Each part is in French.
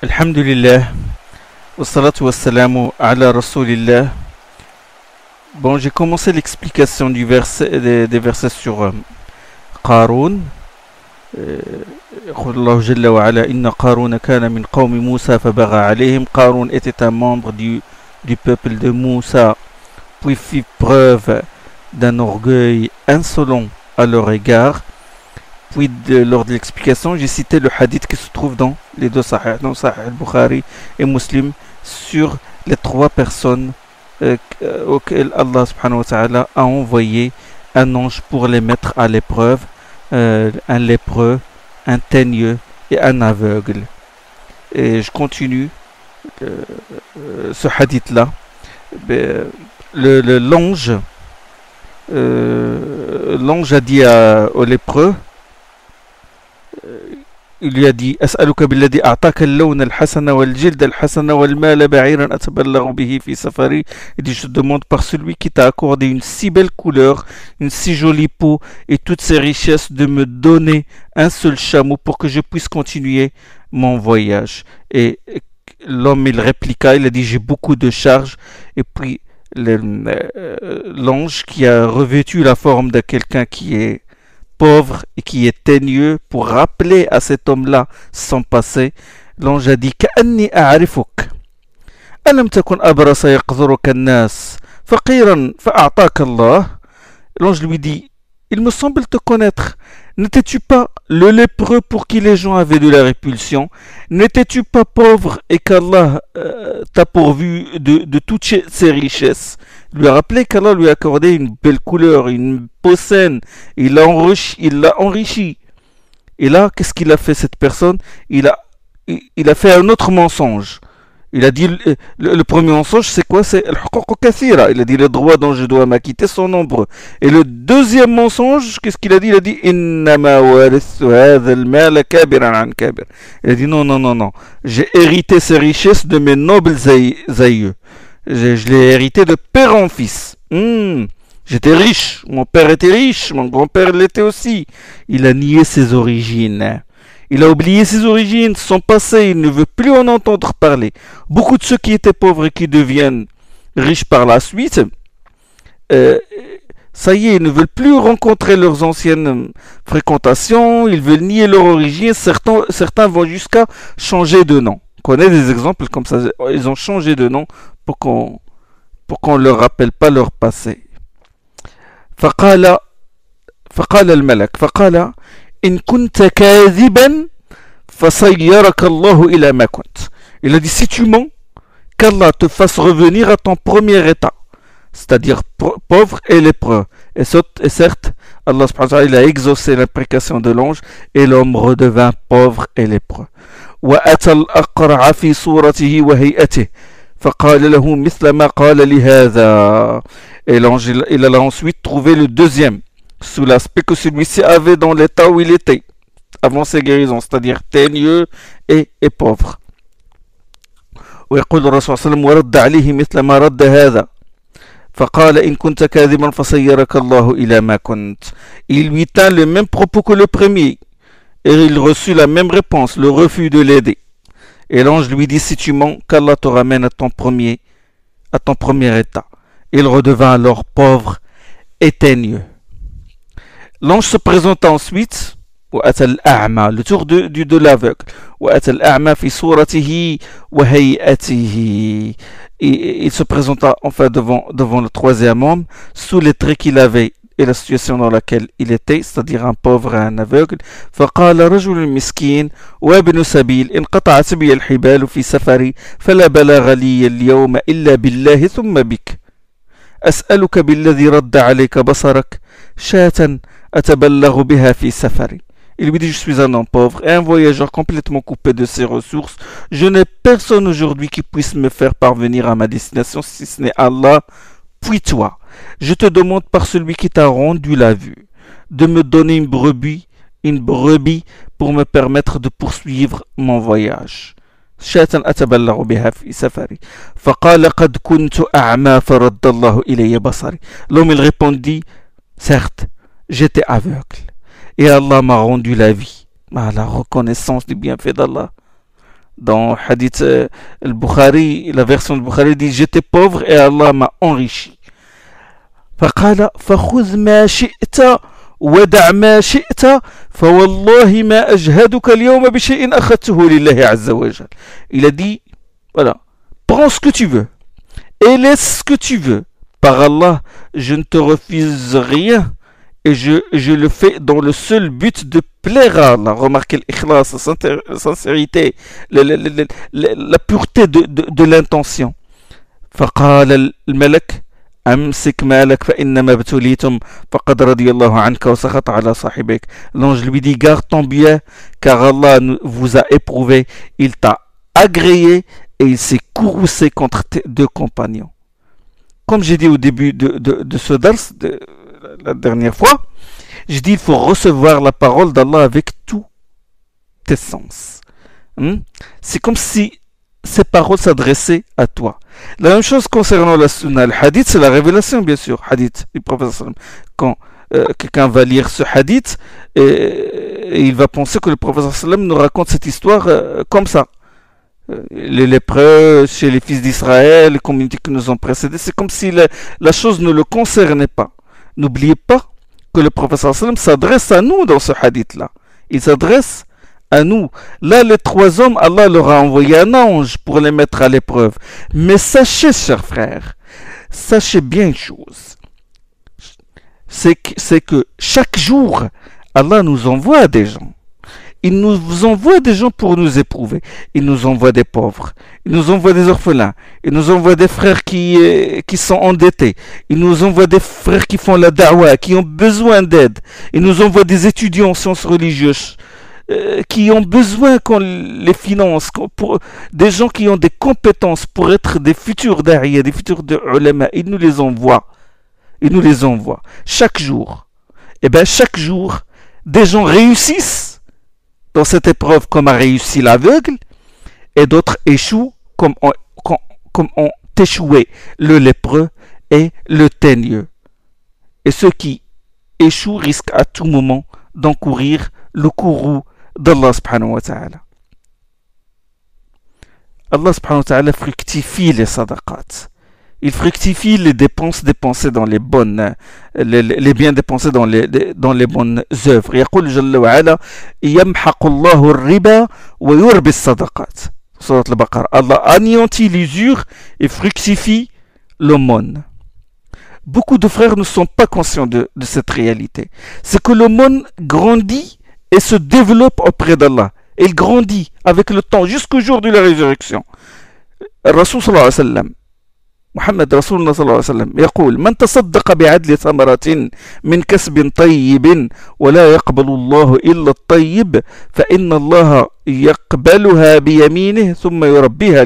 Alhamdulillah, wassalatu wassalamu ala rasulillah. Bon, j'ai commencé l'explication des versets sur Qarun. يقول الله جل وعلا إن قارون كان من قوم موسى فبغى عليهم. Qarun était un membre du peuple de Moussa, puis fit preuve d'un orgueil insolent à leur égard. Puis lors de l'explication, j'ai cité le hadith qui se trouve dans les deux Sahih, dans Sahih al-Bukhari et Muslim, sur les trois personnes auxquelles Allah subhanahu wa ta'ala a envoyé un ange pour les mettre à l'épreuve, un lépreux, un teigneux et un aveugle. Et je continue ce hadith-là. L'ange a dit au lépreux, il lui a dit أسألك بالذي أعطاك اللون الحسن والجلد الحسن والمال بعيرا أتبلغ به في سفري. Il dit, je te demande par celui qui t'a accordé une si belle couleur, une si jolie peau et toutes ces richesses, de me donner un seul chameau pour que je puisse continuer mon voyage. Et l'homme, il répliqua, il a dit, j'ai beaucoup de charges. Et puis l'ange, qui a revêtu la forme de quelqu'un qui est pauvre et qui est teigneux, pour rappeler à cet homme-là son passé, l'ange a dit كأني أعرفك ألم تكن أبرص يقذرك الناس فقيرا فأعطاك الله. L'ange lui dit, il me semble te connaître. N'étais-tu pas le lépreux pour qui les gens avaient de la répulsion? N'étais-tu pas pauvre et qu'Allah t'a pourvu de toutes ses richesses? Il lui a rappelé qu'Allah lui a accordé une belle couleur, une peau saine. Il l'a enrichi. Et là, qu'est-ce qu'il a fait, cette personne? Il a fait un autre mensonge. Il a dit, le premier mensonge, c'est quoi? C'est al-huquq kathira. Il a dit, les droits dont je dois m'acquitter sont nombreux. Et le deuxième mensonge, qu'est-ce qu'il a dit? Il a dit, innama warithu hadha al-mal kabiran an kabir. Il a dit, non. J'ai hérité ces richesses de mes nobles aïeux. Je l'ai hérité de père en fils. J'étais riche. Mon père était riche. Mon grand-père l'était aussi. Il a nié ses origines. Il a oublié ses origines, son passé, il ne veut plus en entendre parler. Beaucoup de ceux qui étaient pauvres et qui deviennent riches par la suite, ça y est, ils ne veulent plus rencontrer leurs anciennes fréquentations, ils veulent nier leur origine, certains vont jusqu'à changer de nom. On connaît des exemples comme ça, ils ont changé de nom pour qu'on leur rappelle pas leur passé. فقال الملك فقال إن كنت كاذبا فصيرك الله إلى ما كنت. Il a dit, si tu mens, qu'Allah te fasse revenir à ton premier état, c'est-à-dire pauvre et lépreux. Et certes, Allah subhanahu wa ta'ala, il a exaucé l'imprécation de l'ange et l'homme redevint pauvre et lépreux. وأتى الأقرع في صورته وهيئته فقال له مثل ما قال لهذا. Et l'ange, il a ensuite trouvé le deuxième, sous l'aspect que celui-ci avait dans l'état où il était avant ses guérisons, c'est-à-dire teigneux et pauvre. ويقول الرسول صلى الله عليه وسلم ورد عليه مثل ما رد هذا فقال إن كنت كاذبا فصيرك الله إلى ما كنت. Il lui tint le même propos que le premier et il reçut la même réponse, le refus de l'aider. Et l'ange lui dit, si tu mens, qu'Allah te ramène à ton premier état. Il redevint alors pauvre et teigneux. L'ange se présenta ensuite, le tour de l'aveugle. Il se présenta enfin devant le troisième homme, sous les traits qu'il avait et la situation dans laquelle il était, c'est-à-dire un pauvre et un aveugle. فقال رجل مسكين وابن سبيل انقطعت بي الحبال في سفري فلا بلاغ لي اليوم إلا بالله ثم بك أسألك بالذي رد عليك بصرك شاة أتبلغ بها في سفري. Il lui dit, je suis un homme pauvre et un voyageur complètement coupé de ses ressources. Je n'ai personne aujourd'hui qui puisse me faire parvenir à ma destination, si ce n'est Allah, puis toi. Je te demande par celui qui t'a rendu la vue, de me donner une brebis pour me permettre de poursuivre mon voyage. شاة أتبلغ بها في سفري فقال قد كنت أعمى فرد الله إلي بصري. L'homme il répondit, certes, j'étais aveugle et Allah m'a rendu la vie. La reconnaissance du bienfait d'Allah. Dans Hadith al-Bukhari, la version du Bukhari dit j'étais pauvre et Allah m'a enrichi. فقال فخذ ما شئت ودع ما شئت فوالله ما أجهدك اليوم بشيء أخذته لله عز وجل. Il a dit voilà, prends ce que tu veux et laisse ce que tu veux. Par Allah, je ne te refuse rien et je le fais dans le seul but de plaire à Allah. Remarquez l'ikhlas, la sincérité, la pureté de l'intention. فقال الملك أمسك مالك فإنما ابتليتم فقد رضي الله عنك وسخط على صاحبك. L'ange lui dit garde ton bien car Allah vous a éprouvé, il t'a agréé et il s'est courroucé contre tes deux compagnons. Comme j'ai dit au début de ce dars, la dernière fois, j'ai dit il faut recevoir la parole d'Allah avec tous tes sens. C'est comme si ces paroles s'adressaient à toi. La même chose concernant la sunna. Le hadith, c'est la révélation, bien sûr. Hadith du prophète. Quand quelqu'un va lire ce hadith, et il va penser que le prophète nous raconte cette histoire comme ça. Les lépreux chez les fils d'Israël, les communautés qui nous ont précédés, c'est comme si la chose ne le concernait pas. N'oubliez pas que le prophète s'adresse à nous dans ce hadith-là. Il s'adresse à nous. Là, les trois hommes, Allah leur a envoyé un ange pour les mettre à l'épreuve. Mais sachez, chers frères, sachez bien une chose. C'est que chaque jour, Allah nous envoie des gens. Il nous envoie des gens pour nous éprouver. Il nous envoie des pauvres. Il nous envoie des orphelins. Il nous envoie des frères qui sont endettés. Il nous envoie des frères qui font la da'wah, qui ont besoin d'aide. Il nous envoie des étudiants en sciences religieuses qui ont besoin qu'on les finance, des gens qui ont des compétences pour être des futurs da'iya, des futurs ulama. Il nous les envoie. Il nous les envoie. Chaque jour. Et bien chaque jour, des gens réussissent dans cette épreuve comme a réussi l'aveugle, et d'autres échouent comme ont échoué le lépreux et le teigneux. Et ceux qui échouent risquent à tout moment d'encourir le courroux d'Allah subhanahu wa ta'ala. Allah subhanahu wa ta'ala fructifie les sadaqat. Il fructifie les dépenses dépensées dans les bonnes, les biens dépensés dans les bonnes œuvres. يقول جل وعلا يمحق الله الربا ويربي الصدقات. Surat al-Baqarah. Allah anéantit l'usure et fructifie l'aumône. Beaucoup de frères ne sont pas conscients de cette réalité. C'est que l'aumône grandit et se développe auprès d'Allah. Il grandit avec le temps jusqu'au jour de la résurrection. Rasul sallallahu alayhi wa sallam, محمد رسول الله صلى الله عليه وسلم يقول من تصدق بعدل ثمرة من كسب طيب ولا يقبل الله إلا الطيب فإن الله يقبلها بيمينه ثم يربيها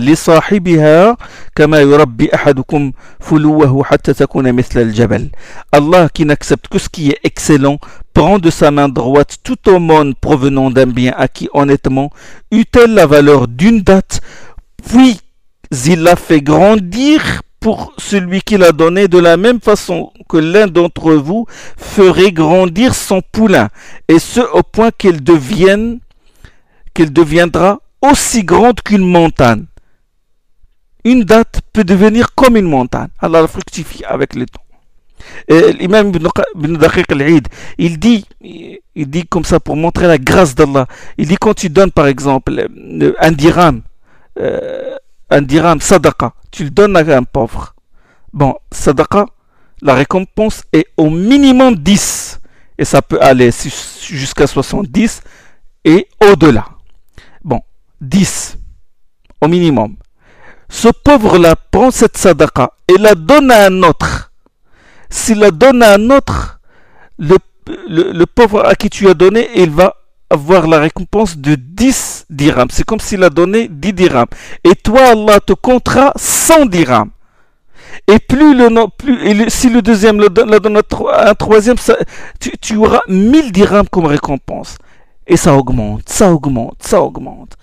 لصاحبها كما يربي أحدكم فلوه حتى تكون مثل الجبل. Allah qui n'accepte que ce qui est excellent prend de sa main droite toute aumône provenant d'un bien acquis honnêtement, eut-elle la valeur d'une date, puis il la fait grandir pour celui qui l'a donné de la même façon que l'un d'entre vous ferait grandir son poulain, et ce au point qu'elle deviendra aussi grande qu'une montagne. Une date peut devenir comme une montagne. Allah fructifie avec le temps. L'imam Ibn Daqiq al-Eid, il dit comme ça pour montrer la grâce d'Allah. Il dit quand tu donnes par exemple un dirham, sadaqa, tu le donnes à un pauvre. Bon, sadaqa, la récompense est au minimum 10. Et ça peut aller jusqu'à 70 et au-delà. Bon, 10 au minimum. Ce pauvre-là prend cette sadaqa et la donne à un autre. S'il la donne à un autre, le pauvre à qui tu as donné, il va avoir la récompense de 10 dirhams. C'est comme s'il a donné 10 dirhams. Et toi, Allah te comptera 100 dirhams. Et si le deuxième la donne à un troisième, tu auras 1000 dirhams comme récompense. Et ça augmente, ça augmente, ça augmente.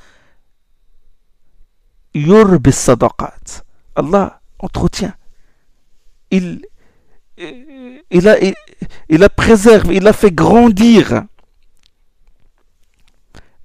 Yurbi sadaqat. Allah entretient. Il la préserve, il la fait grandir.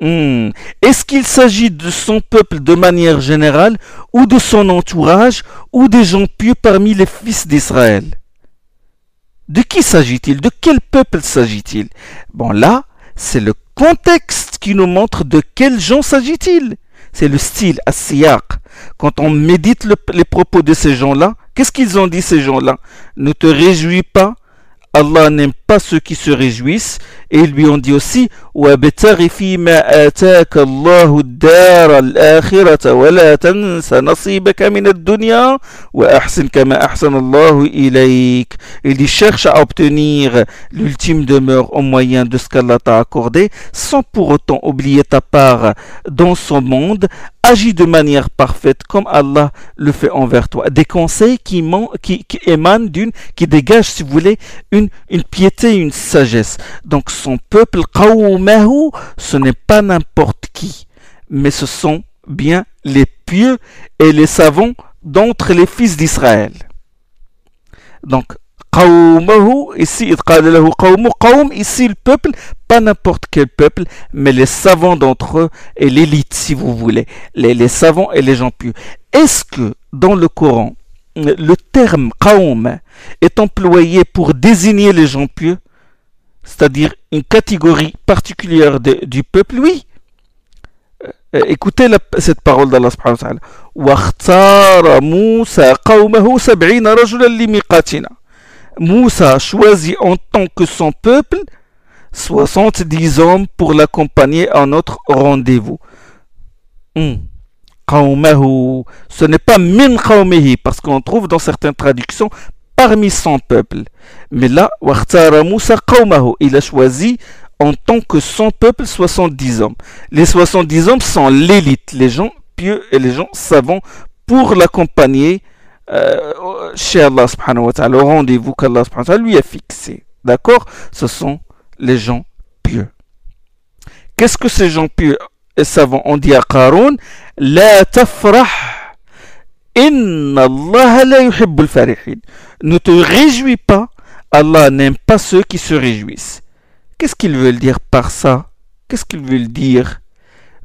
Est-ce qu'il s'agit de son peuple de manière générale, ou de son entourage, ou des gens pieux parmi les fils d'Israël? De qui s'agit-il? De quel peuple s'agit-il? Bon, là, c'est le contexte qui nous montre de quels gens s'agit-il. C'est le style, as-siyaq. Quand on médite les propos de ces gens-là, qu'est-ce qu'ils ont dit, ces gens-là? Ne te réjouis pas. Allah n'aime pas ceux qui se réjouissent. Et ils lui ont dit aussi وَابْتَغِ فِيمَا آتَاكَ اللَّهُ الدَّارَ الْآخِرَةَ وَلَا تَنْسَ نَصِيبَكَ مِنَ الدُّنْيَا وَأَحْسِنْ كَمَا أَحْسَنَ اللَّهُ إِلَيْكَ. Il dit cherche à obtenir l'ultime demeure au moyen de ce qu'Allah t'a accordé, sans pour autant oublier ta part dans son monde. Agis de manière parfaite comme Allah le fait envers toi. Des conseils qui émanent qui dégagent, si vous voulez, une piété, une sagesse. Donc son peuple, qawmahu, ce n'est pas n'importe qui, mais ce sont bien les pieux et les savants d'entre les fils d'Israël. Donc, qawmahu, ici, ici le peuple, pas n'importe quel peuple, mais les savants d'entre eux et l'élite, si vous voulez, les savants et les gens pieux. Est-ce que dans le Coran, le terme qawm est employé pour désigner les gens pieux, c'est-à-dire une catégorie particulière du peuple? Oui. Écoutez cette parole d'Allah subhanahu wa ta'ala. وَاخْتَارَ مُوسَى قَوْمَهُ 70 رَجُلًا لِمِيقَاتِنَا. Moussa a choisi en tant que son peuple 70 hommes pour l'accompagner à notre rendez-vous. Qawmahu, ce n'est pas min qawmihi, parce qu'on trouve dans certaines traductions parmi son peuple. Mais là, waqtara Moussa qawmahu, il a choisi en tant que son peuple 70 hommes. Les 70 hommes sont l'élite, les gens pieux et les gens savants pour l'accompagner chez Allah subhanahu wa ta'ala, au rendez-vous qu'Allah subhanahu wa ta'ala lui a fixé. D'accord? Ce sont les gens pieux. Qu'est-ce que ces gens pieux et savants ont dit à Qarun? La tafrah, inna Allah la yuhibbul farihin. Ne te réjouis pas, Allah n'aime pas ceux qui se réjouissent. Qu'est-ce qu'ils veulent dire par ça? Qu'est-ce qu'ils veulent dire?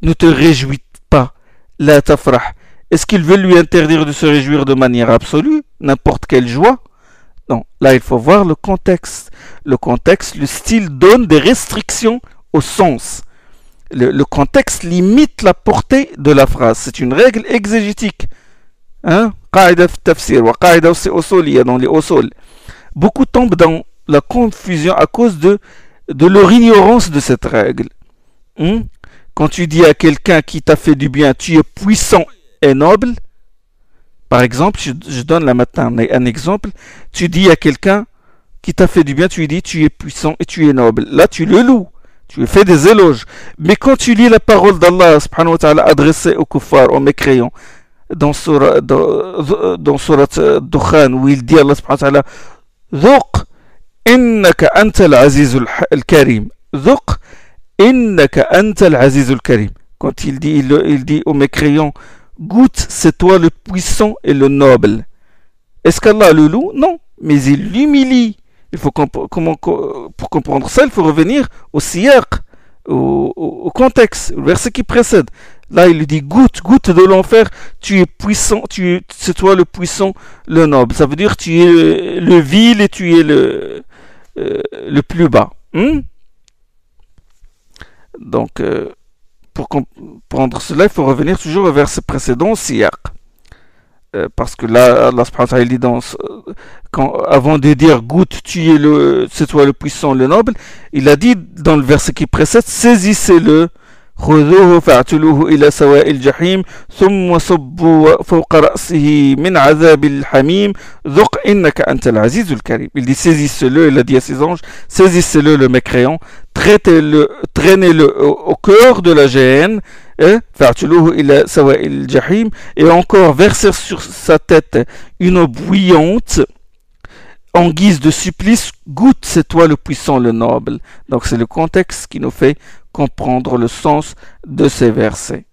Ne te réjouis pas, la tafrah. Est-ce qu'il veut lui interdire de se réjouir de manière absolue, n'importe quelle joie? Non, là il faut voir le contexte. Le contexte, le style donne des restrictions au sens. Le contexte limite la portée de la phrase. C'est une règle exégétique. Qaïda tafsir, wa qaïda usuliyya dans les usul. Beaucoup tombent dans la confusion à cause de leur ignorance de cette règle. Quand tu dis à quelqu'un qui t'a fait du bien, tu es puissant et noble, par exemple, je donne là maintenant un exemple, tu dis à quelqu'un qui t'a fait du bien, tu lui dis tu es puissant et tu es noble. Là, tu le loues, tu lui fais des éloges. Mais quand tu lis la parole d'Allah subhanahu wa ta'ala adressée aux kuffars, aux mécréants, dans surat Dukhan, où il dit Allah subhanahu wa ta'ala Dhuq innaka anta al-azizul karim. Dhuq innaka anta al-azizul karim. Quand il dit aux mécréants, goûte, c'est toi le puissant et le noble. Est-ce qu'Allah le loue? Non, mais il l'humilie. Il faut pour comprendre ça, il faut revenir au siyaq, au contexte, au verset qui précède. Là, il lui dit goûte de l'enfer, tu es puissant, c'est toi le puissant, le noble. Ça veut dire tu es le vil et tu es le plus bas. Donc, pour comprendre cela, il faut revenir toujours au verset précédent, siyaq. Parce que là, Allah subhanahu wa ta'ala dit avant de dire goûte, c'est toi le puissant, le noble, il a dit dans le verset qui précède, saisissez-le, خذوه فاعتلوه إلى سواء الجحيم ثم صبوا فوق رأسه من عذاب الحميم ذق إنك أنت العزيز الكريم. Il dit saisissez-le, il a dit à ses anges, saisissez-le le mécréant, traînez-le au cœur de la géhenne, فاعتلوه إلى سواء الجحيم, et encore verser sur sa tête une eau bouillante en guise de supplice, goûte, c'est toi le puissant, le noble. Donc c'est le contexte qui nous fait comprendre le sens de ces versets.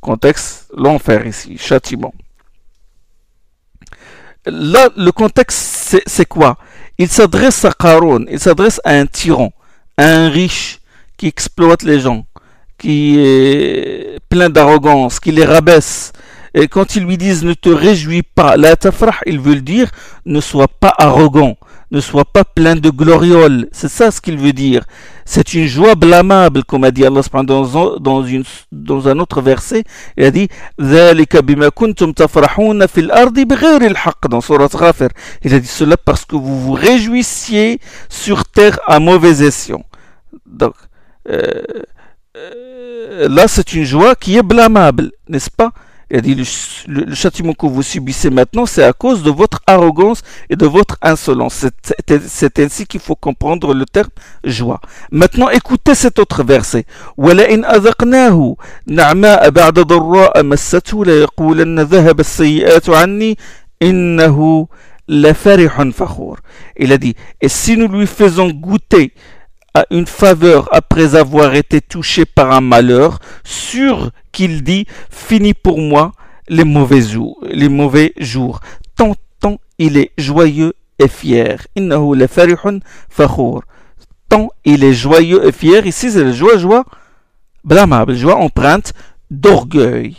Contexte, l'enfer ici, châtiment. Là, le contexte, c'est quoi? Il s'adresse à Qarun, il s'adresse à un tyran, à un riche, qui exploite les gens, qui est plein d'arrogance, qui les rabaisse. Et quand ils lui disent ne te réjouis pas, la tafrah, ils veulent dire ne sois pas arrogant, ne sois pas plein de glorioles. C'est ça ce qu'il veut dire. C'est une joie blâmable, comme a dit Allah dans un autre verset. Il a dit ذَلِكَ بِمَا كُنْتُمْ تَفْرَحُونَ فِي الْأَرْضِ بِغَيْرِ الْحَقِّ dans Surat Ghafir. Il a dit cela parce que vous vous réjouissiez sur terre à mauvais escient. Donc, là, c'est une joie qui est blâmable, n'est-ce pas? Il a dit le châtiment que vous subissez maintenant, c'est à cause de votre arrogance et de votre insolence. C'est ainsi qu'il faut comprendre le terme joie. Maintenant, écoutez cet autre verset. وَلَئِنْ أَذَقْنَاهُ نَعْمَاءَ بَعْدَ ضَرَّاءَ مَسَّتْهُ لَيَقُولَنَّ ذَهَبَ السَّيِّئَاتُ عَنِّي إِنَّهُ لَفَرِحٌ فَخُورٌ. Il a dit, et si nous lui faisons goûter à une faveur après avoir été touché par un malheur, sûr qu'il dit fini pour moi les mauvais jours. Tant il est joyeux et fier. Innahu la farihun fakhour. Tant il est joyeux et fier. Ici c'est la joie blâmable, joie empreinte d'orgueil.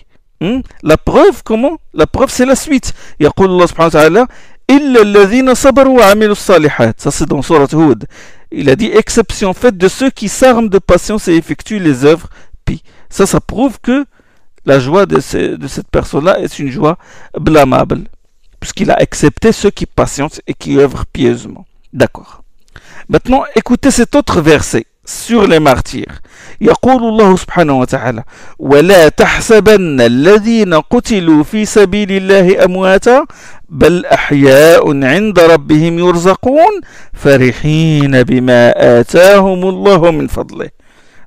La preuve, comment? La preuve c'est la suite. يقول الله سبحانه وتعالى إلا الذين صبروا وعملوا الصالحات. Ça c'est dans Surat Hud. Il a dit exception faite de ceux qui s'arment de patience et effectuent les œuvres pies. Ça prouve que la joie de cette personne-là est une joie blâmable, puisqu'il a accepté ceux qui patientent et qui œuvrent pieusement. D'accord. Maintenant, écoutez cet autre verset sur les martyrs. يقول الله سبحانه وتعالى ولا تحسبن الذين قتلوا في سبيل الله أمواتا بل أحياء عند ربهم يرزقون فرحين بما آتاهم الله من فضله.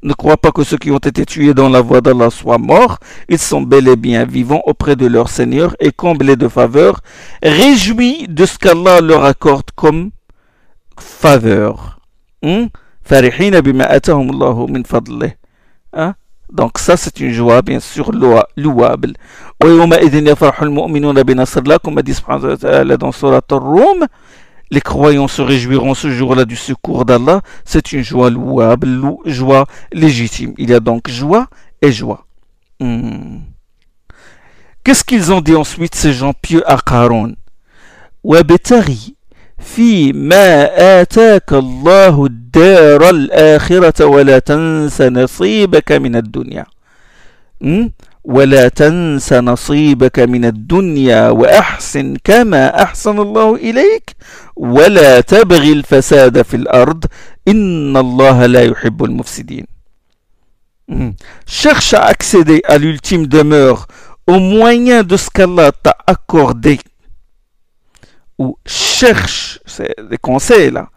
Ne crois pas que ceux qui ont été tués dans la voie d'Allah soient morts. Ils sont bel et bien vivants auprès de leur Seigneur et comblés de faveurs, réjouis de ce qu'Allah leur accorde comme faveur. فرحين بما آتاهم الله من فضله. Donc ça c'est une joie bien sûr louable. ويومئذ يفرح المؤمنون بنصر الله, comme a dit subhanahu wa ta'ala dans Surat Ar-Rum. Les croyants se réjouiront ce jour-là du secours d'Allah. C'est une joie louable, joie légitime. Il y a donc joie et joie. Qu'est-ce qu'ils ont dit ensuite ces gens pieux à Qarun? وَابْتَغِي في ما آتاك الله الدار الآخرة ولا تنس نصيبك من الدنيا. ولا تنس نصيبك من الدنيا وأحسن كما أحسن الله إليك ولا تبغي الفساد في الأرض إن الله لا يحب المفسدين. Cherche à accéder à l'ultime demeure au moyen de ce qu'Allah t'a accordé. Ou cherche, c'est des conseils là,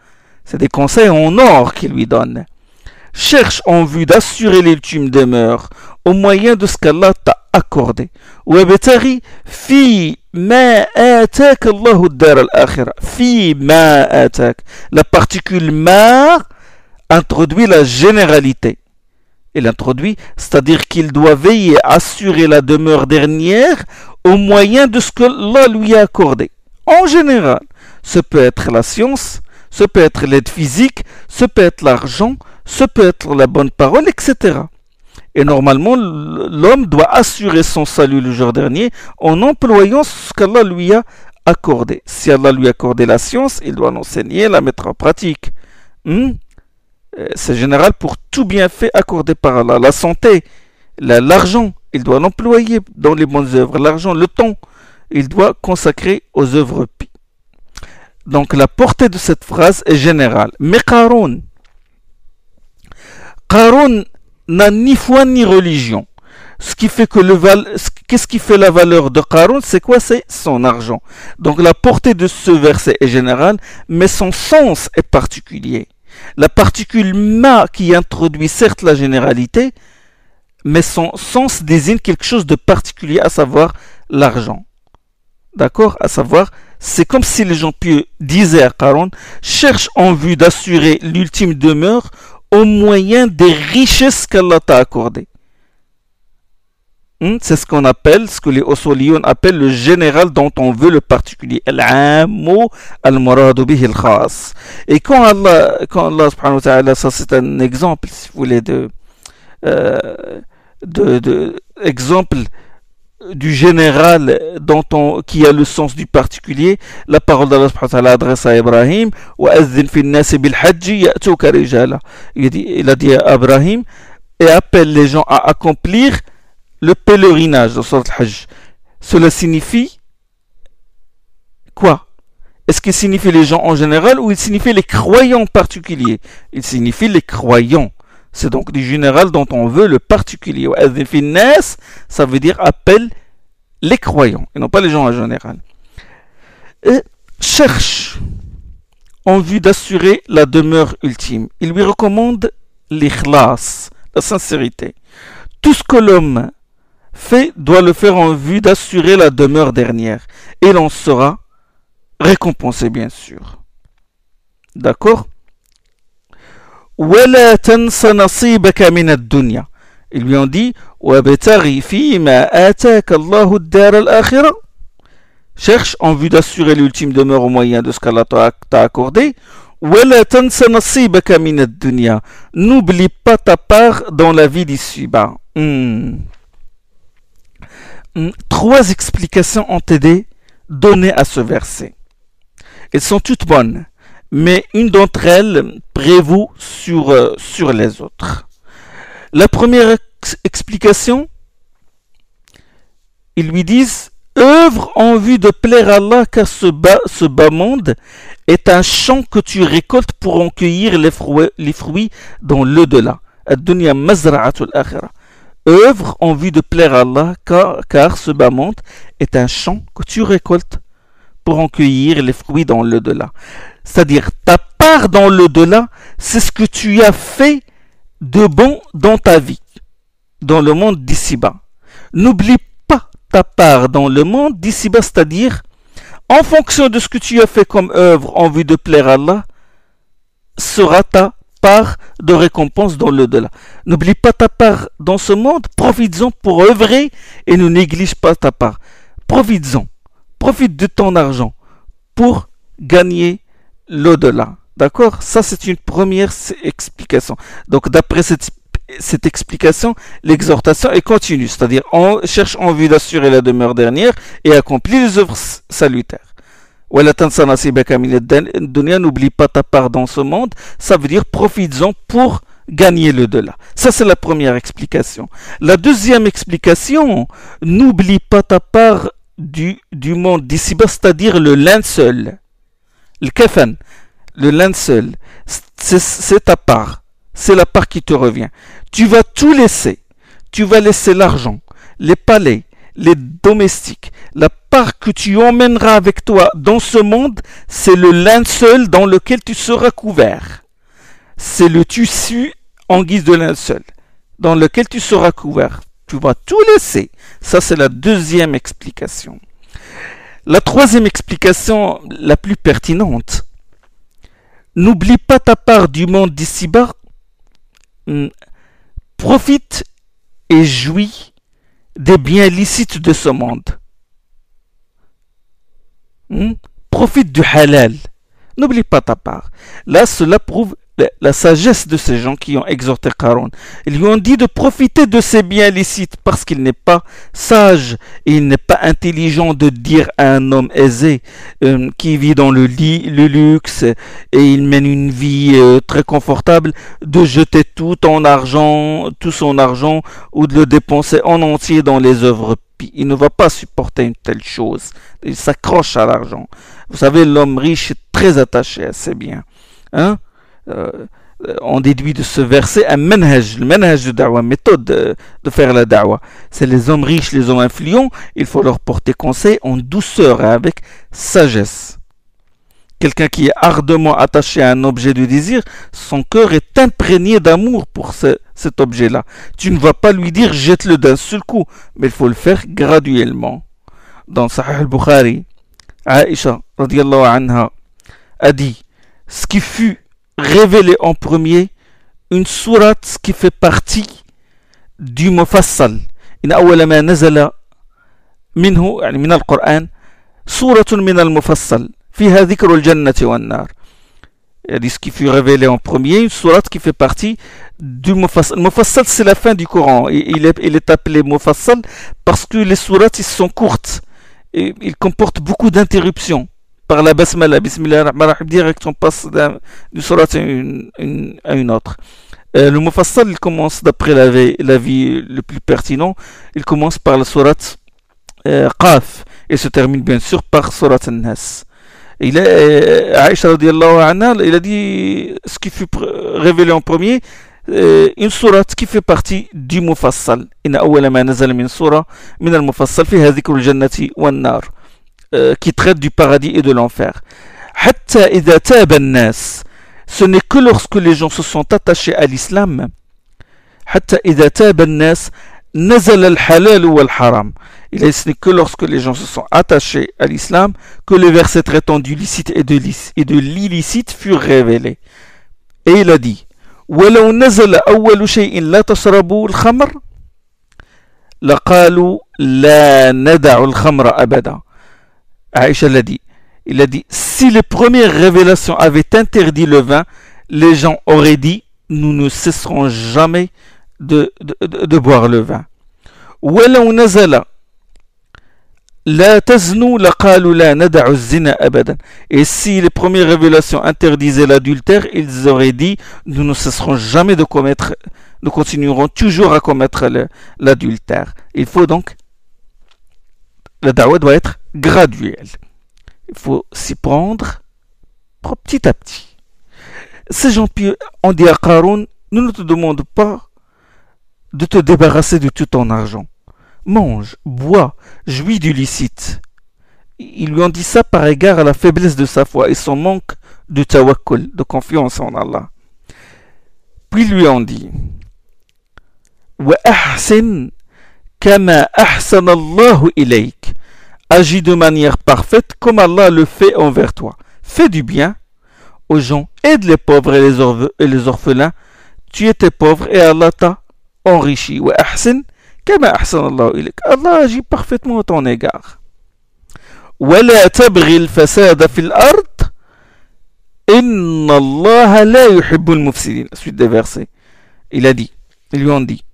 c'est des conseils en or qu'il lui donne. Cherche en vue d'assurer l'ultime demeure au moyen de ce qu'Allah t'a accordé. وَابْتَغِ فِي مَا آتَاكَ اللَّهُ الدَّارَ الْآخِرَةَ. فِي مَا آتَاكَ. La particule ma introduit la généralité. Il introduit, c'est-à-dire qu'il doit veiller à assurer la demeure dernière au moyen de ce que Allah lui a accordé. En général, ce peut être la science, ce peut être l'aide physique, ce peut être l'argent, ce peut être la bonne parole, etc. Et normalement, l'homme doit assurer son salut le jour dernier en employant ce qu'Allah lui a accordé. Si Allah lui a accordé la science, il doit l'enseigner, la mettre en pratique. C'est général pour tout bienfait accordé par Allah. La santé, l'argent, il doit l'employer dans les bonnes œuvres. L'argent, le temps, il doit consacrer aux œuvres pies. Donc la portée de cette phrase est générale. Mais Qarun n'a ni foi ni religion. Ce qui fait que qu'est-ce qui fait la valeur de Qarun? C'est quoi? C'est son argent. Donc la portée de ce verset est générale, mais son sens est particulier. La particule ma qui introduit certes la généralité, mais son sens désigne quelque chose de particulier, à savoir l'argent. D'accord? À savoir, c'est comme si les gens pieux disaient à Qarun, cherche en vue d'assurer l'ultime demeure au moyen des richesses qu'Allah t'a accordées. C'est ce qu'on appelle, ce que les Usuliyoun appellent le général dont on veut le particulier. Al-ammu al-muradu bihi al-khas. Et quand Allah subhanahu wa ta'ala, ça c'est un exemple, si vous voulez, exemple du général qui a le sens du particulier. La parole d'Allah subhanahu wa ta'ala adresse à Ibrahim. وَأَذِّنْ فِي النَّاسِ بِالْحَجِّ يَأْتُوكَ رِجَالًا. Il a dit à Ibrahim, et appelle les gens à accomplir le pèlerinage dans Surat al-Hajj. Cela signifie quoi? Est-ce qu'il signifie les gens en général ou il signifie les croyants particuliers? Il signifie les croyants. C'est donc du général dont on veut le particulier. Ça veut dire appelle les croyants et non pas les gens en général. Et cherche en vue d'assurer la demeure ultime. Il lui recommande l'ikhlas, la sincérité. Tout ce que l'homme fait doit le faire en vue d'assurer la demeure dernière. Et l'on sera récompensé, bien sûr. D'accord? وَلَا تَنْسَ نَصِيبَكَ مِنَ الدُّنْيا. Ils lui ont dit وَابْتَغِ فِيمَا آتَاكَ اللَّهُ الدَّارَ الْآخِرَةَ. Cherche en vue d'assurer l'ultime demeure au moyen de ce qu'Allah t'a accordé. وَلَا تَنْسَ نَصِيبَكَ مِنَ الدُّنْيا. N'oublie pas ta part dans la vie d'ici-bas. Trois explications ont été données à ce verset. Elles sont toutes bonnes, mais une d'entre elles prévaut sur les autres. La première explication, ils lui disent œuvre en vue de plaire à Allah, car ce bas monde est un champ que tu récoltes pour en cueillir les fruits dans l'au-delà. Ad-dunya mazra'atul akhirah. Œuvre en vue de plaire à Allah, car ce bas monde est un champ que tu récoltes pour en cueillir les fruits dans l'au-delà. C'est-à-dire, ta part dans l'au-delà, c'est ce que tu as fait de bon dans ta vie, dans le monde d'ici-bas. N'oublie pas ta part dans le monde d'ici-bas, c'est-à-dire, en fonction de ce que tu as fait comme œuvre en vue de plaire à Allah, sera ta part de récompense dans l'au-delà. N'oublie pas ta part dans ce monde, profites-en pour œuvrer et ne néglige pas ta part. Profites-en, profite de ton argent pour gagner l'au-delà. D'accord? Ça, c'est une première explication. Donc, d'après cette explication, l'exhortation est continue, c'est-à-dire on cherche en vue d'assurer la demeure dernière et accomplir les œuvres salutaires. N'oublie pas ta part dans ce monde, ça veut dire profites-en pour gagner l'au-delà. Ça, c'est la première explication. La deuxième explication, n'oublie pas ta part du monde d'ici-bas, c'est-à-dire le linceul, le kafan, le linceul, c'est ta part, c'est la part qui te revient. Tu vas tout laisser, tu vas laisser l'argent, les palais, les domestiques, la part que tu emmèneras avec toi dans ce monde, c'est le linceul dans lequel tu seras couvert. C'est le tissu en guise de linceul dans lequel tu seras couvert. Tu vas tout laisser. Ça, c'est la deuxième explication. La troisième explication, la plus pertinente. N'oublie pas ta part du monde d'ici-bas. Profite et jouis des biens licites de ce monde. Profite du halal. N'oublie pas ta part. Là, cela prouve la sagesse de ces gens qui ont exhorté Qarun. Ils lui ont dit de profiter de ces biens licites parce qu'il n'est pas sage et il n'est pas intelligent de dire à un homme aisé qui vit dans le luxe et il mène une vie très confortable de jeter tout son argent ou de le dépenser en entier dans les œuvres pies. Il ne va pas supporter une telle chose. Il s'accroche à l'argent. Vous savez, l'homme riche est très attaché à ses biens. On déduit de ce verset un manhaj, le manhaj de da'wah, méthode de faire la da'wah. C'est les hommes riches, les hommes influents, il faut leur porter conseil en douceur et avec sagesse. Quelqu'un qui est ardemment attaché à un objet de désir, son cœur est imprégné d'amour pour cet objet-là. Tu ne vas pas lui dire jette-le d'un seul coup, mais il faut le faire graduellement. Dans Sahih al-Bukhari, Aïcha radiyallahu anha a dit ce qui fut révélé en premier, une sourate qui fait partie du Mufassal إن أول ما نزل منه يعني من القرآن سورة من المفصل فيها ذكر الجنة والنار. يعني ce qui fut révélé en premier, une sourate qui fait partie du Mufassal. Mufassal, c'est la fin du Coran. Il est appelé Mufassal parce que les sourates ils sont courtes. Et ils comportent beaucoup d'interruptions. Par la basmala, bismillah ar-rahman ar-rahim, direct on passe d'une sourate à une autre. Le Mufassal, il commence d'après l'avis le plus pertinent, il commence par la sourate Qaf et se termine bien sûr par sourate An-Nas. Aïcha radiallahu anha, il a dit ce qui fut révélé en premier, une sourate qui fait partie du Mufassal. Inna awwala ma nazala min sura min al-Mufassal fiha dhikru al-jannati wan-nar, qui traite du paradis et de l'enfer. Hatta idha taba an-nas, ce n'est que lorsque les gens se sont attachés à l'islam. Hatta idha taba an-nas nazala al-halal wal-haram. Ce n'est que lorsque les gens se sont attachés à l'islam que les versets traitant du licite et de l'illicite furent révélés. Et il a dit وَلَوْ نَزَلَ أَوَّلُ شَيْءٍ لَا تَشْرَبُوا الْخَمْرَ لَقَالُوا لَا نَدَعُ الْخَمْرَ أَبَدًا. Aïcha l'a dit. Il a dit, si les premières révélations avaient interdit le vin, les gens auraient dit, nous ne cesserons jamais de boire le vin. وَلَوْ نَزَلَ La taznou laqalu la nada'u zina abadan. Et si les premières révélations interdisaient l'adultère, ils auraient dit nous ne cesserons jamais de commettre, nous continuerons toujours à commettre l'adultère. Il faut donc, la da'wa doit être graduelle. Il faut s'y prendre petit à petit. Ces gens pieux ont dit à Qarun, nous ne te demandons pas de te débarrasser de tout ton argent. Mange, bois, jouis du licite. Ils lui ont dit ça par égard à la faiblesse de sa foi et son manque de tawakkul, de confiance en Allah. Puis ils lui ont dit Wa ahsin kama ahsan Allahu ilayk. Agis de manière parfaite comme Allah le fait envers toi. Fais du bien aux gens, aide les pauvres et les orphelins. Tu étais pauvre et Allah t'a enrichi. Wa ahsin كما أحسن الله إليك. Allah agit parfaitement à ton égard. ولا تبغي الفساد في الأرض إن الله لا يحب المفسدين. Suite des versets. Ils lui ont dit,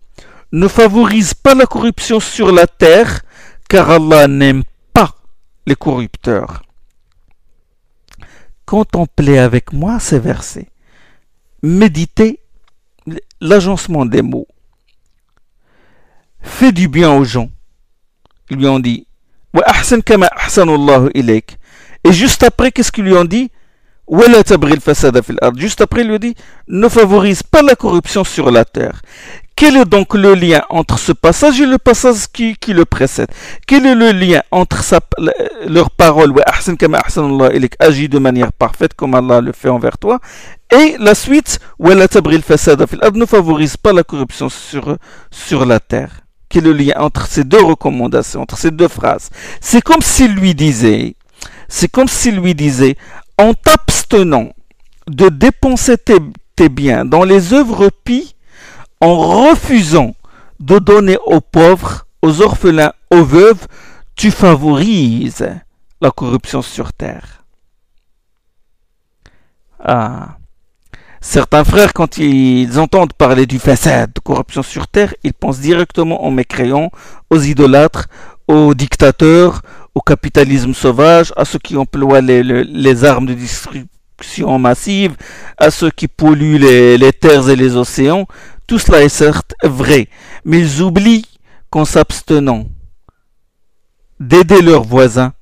ne favorise pas la corruption sur la terre, car Allah n'aime pas les corrupteurs. Contemplez avec moi ces versets. Méditez l'agencement des mots. Fais du bien aux gens. Ils lui ont dit Wa ahsan kama ahsana Allahu ilayk. Et juste après, qu'est-ce qu'ils lui ont dit Wala tabghi al-fasada fil ard. Juste après, il lui a dit ne favorise pas la corruption sur la terre. Quel est donc le lien entre ce passage et le passage qui le précède? Quel est le lien entre leur parole Wa ahsan kama ahsana Allahu ilayk, agis de manière parfaite comme Allah le fait envers toi, et la suite Wala tabghi al-fasada fil ard, ne favorise pas la corruption sur la terre? Quel est le lien entre ces deux recommandations, entre ces deux phrases? C'est comme s'il lui disait, en t'abstenant de dépenser tes biens dans les œuvres pies, en refusant de donner aux pauvres, aux orphelins, aux veuves, tu favorises la corruption sur terre. Ah. Certains frères, quand ils entendent parler du fasad, de corruption sur terre, ils pensent directement aux mécréants, aux idolâtres, aux dictateurs, au capitalisme sauvage, à ceux qui emploient les armes de destruction massive, à ceux qui polluent les terres et les océans. Tout cela est certes vrai, mais ils oublient qu'en s'abstenant d'aider leurs voisins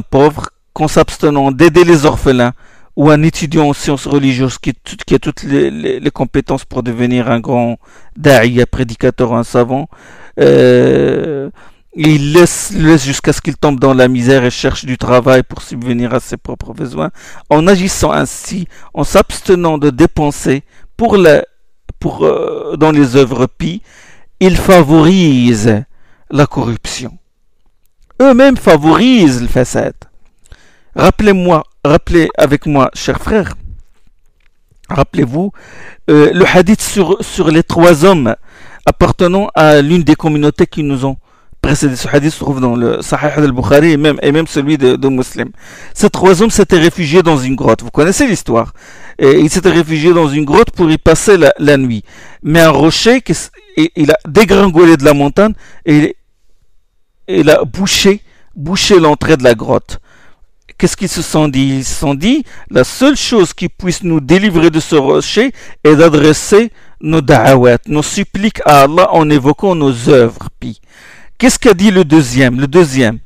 pauvres, qu'en s'abstenant d'aider les orphelins, ou un étudiant en sciences religieuses qui a toutes les compétences pour devenir un grand da'iya, prédicateur, un savant, il laisse jusqu'à ce qu'il tombe dans la misère et cherche du travail pour subvenir à ses propres besoins. En agissant ainsi, en s'abstenant de dépenser dans les œuvres pies, il favorise la corruption. Eux-mêmes favorisent le fasad. Rappelez avec moi, chers frères, rappelez-vous le hadith sur les trois hommes appartenant à l'une des communautés qui nous ont précédé. Ce hadith se trouve dans le Sahih al-Bukhari et même celui de Muslim. Ces trois hommes s'étaient réfugiés dans une grotte. Vous connaissez l'histoire. Et ils s'étaient réfugiés dans une grotte pour y passer la nuit. Mais un rocher, il a dégringolé de la montagne et il a bouché l'entrée de la grotte. Qu'est-ce qu'ils se sont dit? Ils se sont dit, la seule chose qui puisse nous délivrer de ce rocher est d'adresser nos da'awat, nos suppliques à Allah en évoquant nos œuvres. Puis, qu'est-ce qu'a dit le deuxième?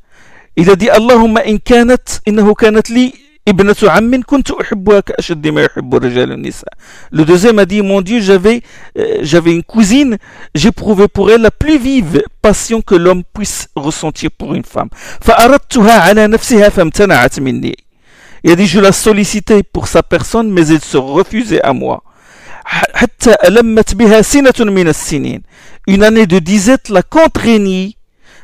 Il a dit, Allahumma innahu kanat li ibnatu ammin kuntu uhibbuha ka'ashaddi ma yuhibbu rijal an-nisa. Le deuxième a dit, mon Dieu, j'avais une cousine, j'éprouvais pour elle la plus vive passion que l'homme puisse ressentir pour une femme. Fa'aradtuha ala nafsiha famtana'at minni. Il a dit, je la sollicitais pour sa personne, mais elle se refusait à moi. Hatta alammat biha sinatun min as-sinin. Une année de disette la contraignit.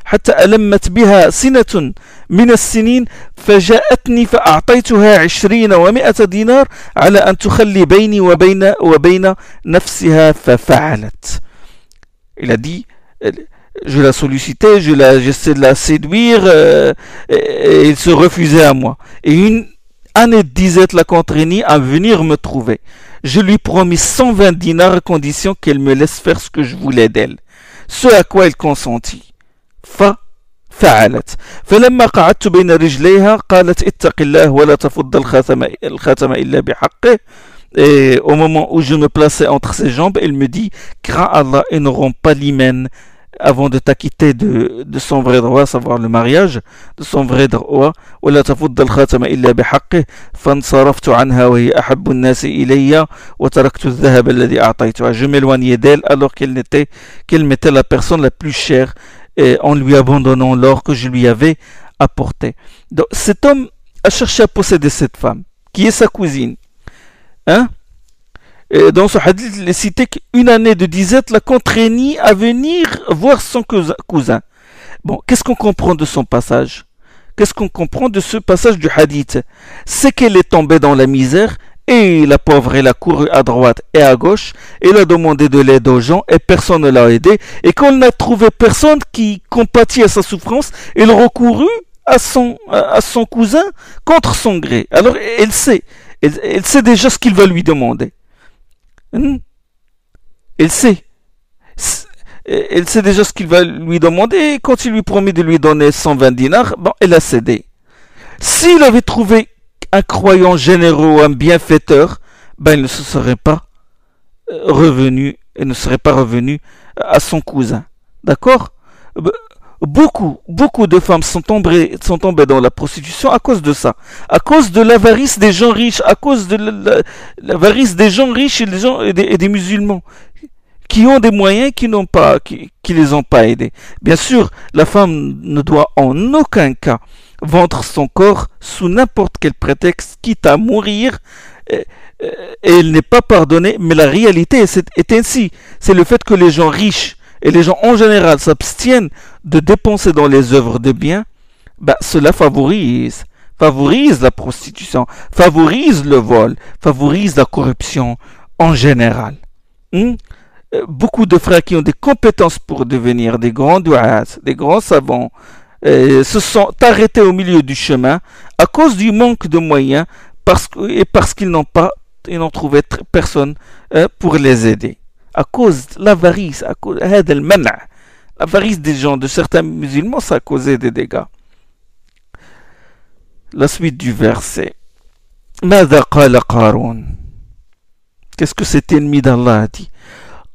حتى ألمت بها سنة من السنين فجاءتني فأعطيتها 20 و100 دينار على أن تخلي بيني وبين نفسها ففعلت. Il a dit, je la sollicitais, j'essayais de la séduire, et il se refusait à moi. Et une année de disette la contraignit à venir me trouver. Je lui promis 120 dinars à condition qu'elle me laisse faire ce que je voulais d'elle. Ce à quoi elle consentit. ففعلت فلما قعدت بين رجليها قالت اتق الله ولا تفض الخاتم إلا بحقه. Et au moment où je me plaçais entre ses jambes, elle me dit, crains Allah et ne romps pas l'hymen avant de t'acquitter de son vrai droit, à savoir le mariage, de son vrai droit. ولا تفض الخاتم إلا بحقه فانصرفت عنها وهي أحب الناس إلي وتركت الذهب الذي أعطيتها. Je m'éloignais d'elle alors qu'elle m'était la personne la plus chère, en lui abandonnant l'or que je lui avais apporté. Donc, cet homme a cherché à posséder cette femme, qui est sa cousine. Hein? Et dans ce hadith, il est cité qu'une année de disette la contraignit à venir voir son cousin. Bon, qu'est-ce qu'on comprend de son passage? Qu'est-ce qu'on comprend de ce passage du hadith? C'est qu'elle est tombée dans la misère, et la pauvre, elle a couru à droite et à gauche, elle a demandé de l'aide aux gens et personne ne l'a aidé. Et quand elle n'a trouvé personne qui compatit à sa souffrance, elle recourut à son cousin contre son gré. Alors elle sait déjà ce qu'il va lui demander. Elle sait déjà ce qu'il va lui demander, et quand il lui promet de lui donner 120 dinars, bon, elle a cédé. S'il avait trouvé un croyant généreux ou un bienfaiteur, ben il ne se serait pas revenu à son cousin. D'accord? Beaucoup de femmes sont tombées dans la prostitution à cause de ça, à cause de l'avarice des gens riches, à cause de l'avarice des gens riches et des musulmans qui ont des moyens qui les ont pas aidés. Bien sûr, la femme ne doit en aucun cas vendre son corps sous n'importe quel prétexte, quitte à mourir, et elle n'est pas pardonnée, mais la réalité est ainsi. C'est le fait que les gens riches et les gens en général s'abstiennent de dépenser dans les œuvres de bien, bah, cela favorise la prostitution, favorise le vol, favorise la corruption en général. Beaucoup de frères qui ont des compétences pour devenir des grands du'at, des grands savants, se sont arrêtés au milieu du chemin à cause du manque de moyens parce qu'ils n'ont trouvé personne pour les aider. À cause de l'avarice, à cause de l'avarice des gens, de certains musulmans, ça a causé des dégâts. La suite du verset. ماذا قال قارون? Qu'est-ce que cet ennemi d'Allah a dit?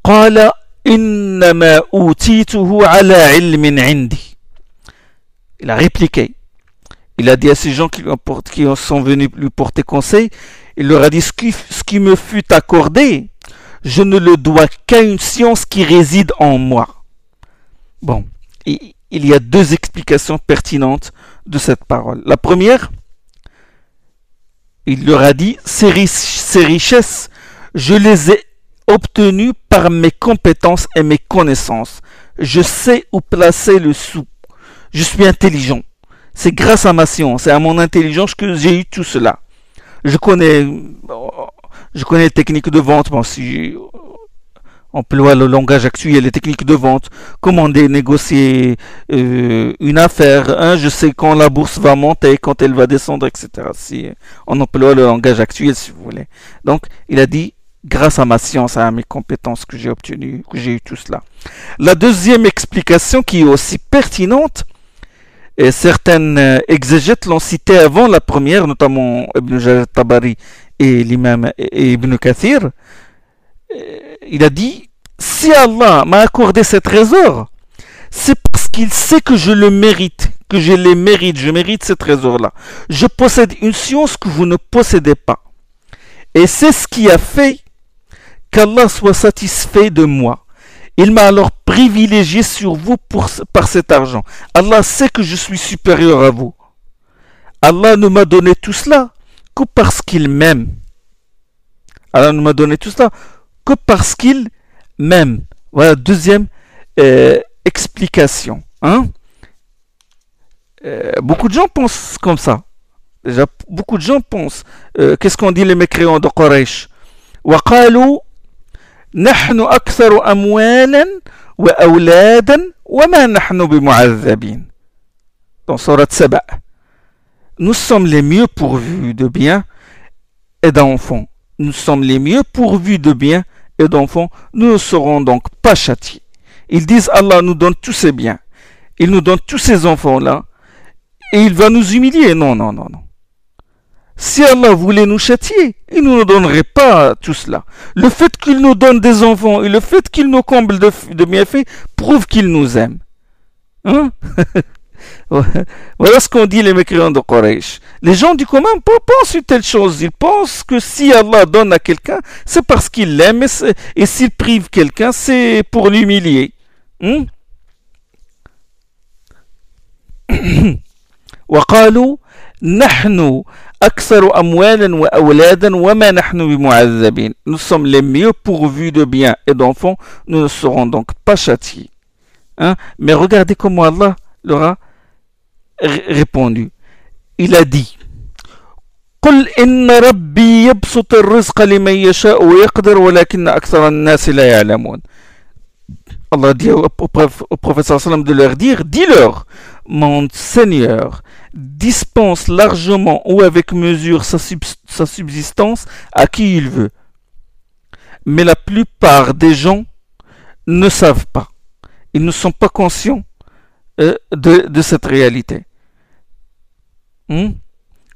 قال إنما أوتيته على علم عندي. Il a répliqué. Il a dit à ces gens qui sont venus lui porter conseil, il leur a dit, ce qui me fut accordé, je ne le dois qu'à une science qui réside en moi. Bon, il y a deux explications pertinentes de cette parole. La première, il leur a dit, ces richesses, je les ai obtenues par mes compétences et mes connaissances. Je sais où placer le sou. Je suis intelligent. C'est grâce à ma science et à mon intelligence que j'ai eu tout cela. Je connais les techniques de vente. Bon, si emploie le langage actuel, les techniques de vente, comment négocier une affaire, hein, je sais quand la bourse va monter, quand elle va descendre, etc. Si on emploie le langage actuel, si vous voulez. Donc, il a dit, grâce à ma science, à mes compétences que j'ai obtenues, que j'ai eu tout cela. La deuxième explication qui est aussi pertinente, et certaines exégètes l'ont cité avant la première, notamment Ibn Jarir Tabari et l'imam et Ibn Kathir. Il a dit, si Allah m'a accordé ce trésor, c'est parce qu'il sait que je le mérite, que je les mérite, je mérite ce trésor-là. Je possède une science que vous ne possédez pas. Et c'est ce qui a fait qu'Allah soit satisfait de moi. Il m'a alors privilégié sur vous par cet argent. Allah sait que je suis supérieur à vous. Allah ne m'a donné tout cela que parce qu'il m'aime. Allah ne m'a donné tout cela que parce qu'il m'aime. Voilà, deuxième explication. Hein? Beaucoup de gens pensent comme ça. Déjà, beaucoup de gens pensent. Qu'est-ce qu'on dit les mécréants de Quraysh? وقالوا نحن أكثر أموالا وأولادا وما نحن بمعذبين. Dans Surat Saba. Nous sommes les mieux pourvus de biens et d'enfants. Nous sommes les mieux pourvus de biens et d'enfants. Nous ne serons donc pas châtiés. Ils disent Allah nous donne tous ces biens. Il nous donne tous ces enfants-là. Et il va nous humilier. Non, non, non, non. Si Allah voulait nous châtier, il ne nous donnerait pas tout cela. Le fait qu'il nous donne des enfants et le fait qu'il nous comble de bienfaits prouve qu'il nous aime. Hein? Voilà ce qu'on dit les mécréants de Quraysh. Les gens du commun pensent une telle chose. Ils pensent que si Allah donne à quelqu'un, c'est parce qu'il l'aime et s'il prive quelqu'un, c'est pour l'humilier. Hein? وقالوا نحن أكثر أموالا وأولادا وما نحن بمعذبين. Nous sommes les mieux pourvus de biens et d'enfants, nous ne serons donc pas châtiés. Hein? Mais regardez comment Allah leur a répondu. Il a dit قل إن ربي يبسط الرزق لمن يشاء ويقدر ولكن أكثر الناس لا يعلمون. Allah dit au prophète sallam de leur dire, dis-leur, mon Seigneur dispense largement ou avec mesure sa subsistance à qui il veut. Mais la plupart des gens ne savent pas. Ils ne sont pas conscients de cette réalité.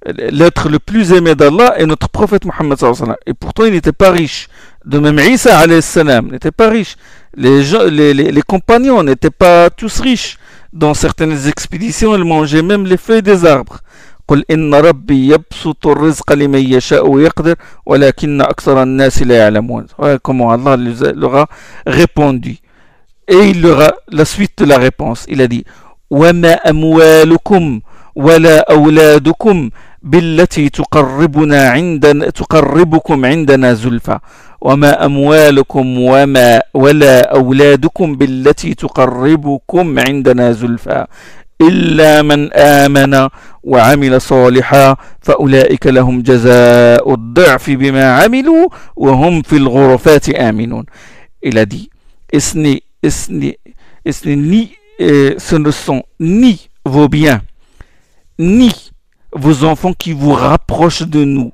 L'être le plus aimé d'Allah est notre prophète Mohammed sallallahu alayhi wa sallam. Et pourtant il n'était pas riche. De même Isa alayhi salam n'était pas riche. Les compagnons n'étaient pas tous riches. Dans certaines expéditions, ils mangeaient même les feuilles des arbres. قل إن ربي يبسط الرزق لمن يشاء ويقدر ولكن أكثر الناس لا يعلمون. Voilà comment Allah leur a répondu. Et il leur a la suite de la réponse. Il a dit وما أموالكم ولا أولادكم بالتي تقربكم عندنا زلفى وما أموالكم ولا أولادكم بالتي تقربكم عندنا زلفى إلا من آمن وعمل صالحا فأولئك لهم جزاء الضعف بما عملوا وهم في الغرفات آمنون. Il a dit ce ne sont ni vos biens ni vos enfants qui vous rapprochent de nous,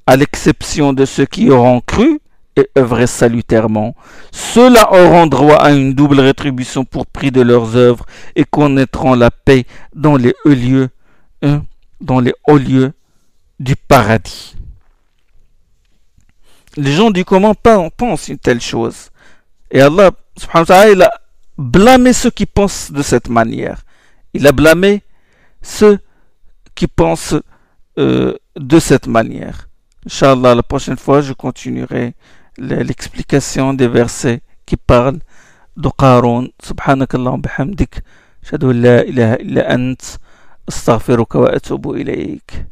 à l'exception de ceux qui auront cru et œuvré salutairement. Ceux-là auront droit à une double rétribution pour prix de leurs œuvres et connaîtront la paix dans les hauts lieux, du paradis. Les gens du commun pensent une telle chose. Et Allah, subhanahu wa ta'ala, il a blâmé ceux qui pensent de cette manière. Il a blâmé ceux qui pensent de cette manière. Inch'Allah, la prochaine fois, je continuerai l'explication des versets qui parlent de Qarun. Subhanakallah bihamdik. Ashhadu an la ilaha illa ant. Astaghfiruka wa atubu ilayk.